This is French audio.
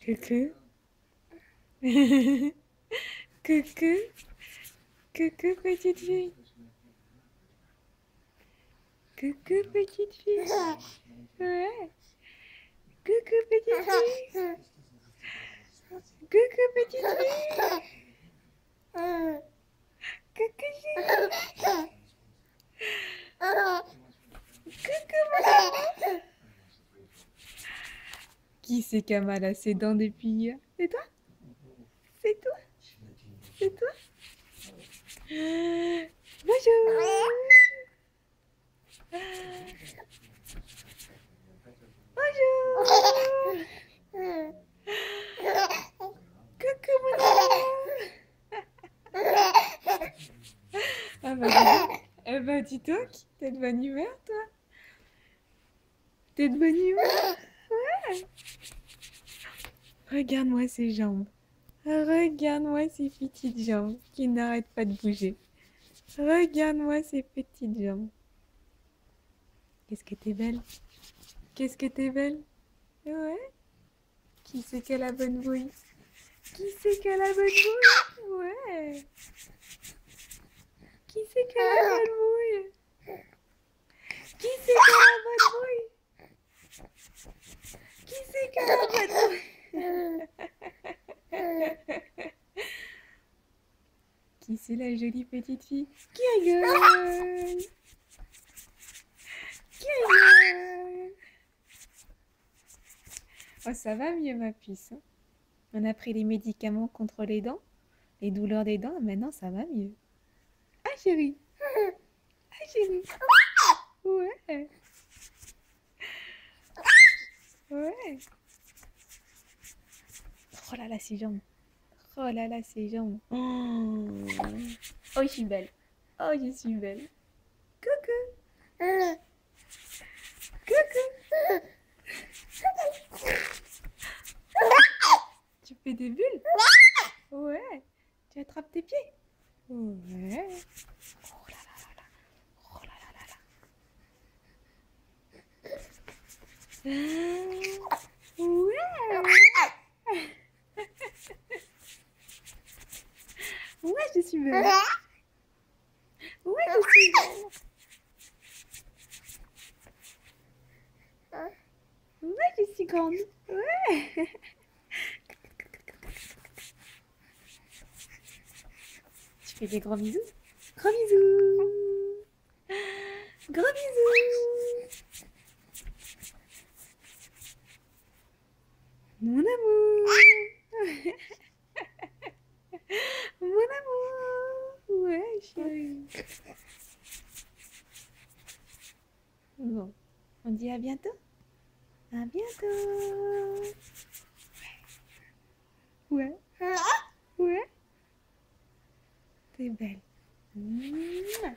Coucou. Coucou. Coucou, petite fille. Coucou, petite fille. Ouais. Coucou, petite fille. Coucou, petite fille. Coucou, chérie. Coucou, mon amour. Qui c'est qui a mal à ses dents depuis hier? C'est toi? C'est toi? C'est toi? Bonjour. Bonjour. Coucou, mon amour. Ah bah, dis donc, t'es de bonne humeur, toi? T'es de bonne humeur? Ouais. Regarde-moi ces jambes. Regarde-moi ces petites jambes qui n'arrêtent pas de bouger. Regarde-moi ces petites jambes. Qu'est-ce que t'es belle? Qu'est-ce que t'es belle? Ouais. Qui c'est qui a la bonne bouille? Qui c'est qui a la bonne bouille? Ouais. Qui c'est qui a la bonne bouille? Qui c'est qui a la bonne bouille? Qui c'est qui a la bonne bouille? Qui c'est la jolie petite fille qui rigole? Qui rigole? Oh, ça va mieux, ma puce. On a pris les médicaments contre les dents, les douleurs des dents, maintenant ça va mieux. Ah, chérie. Ah, chérie. Ouais. Ouais. Oh là là, ses jambes. Oh là là, ses jambes. Oh, oh, je suis belle. Oh, je suis belle. Coucou. Coucou. Tu fais des bulles? Ouais. Tu attrapes tes pieds? Ouais. Oh là là là là. Oh là là là là. Ouais. Ouais, je suis belle. Ouais, je suis belle. Ouais, je suis grande. Ouais. Tu fais des gros bisous? Gros bisous. Gros bisous. Mon amour. Mon amour. Ouais, chérie. Bon, on dit à bientôt. À bientôt. Ouais. Ouais. T'es belle. Mouah.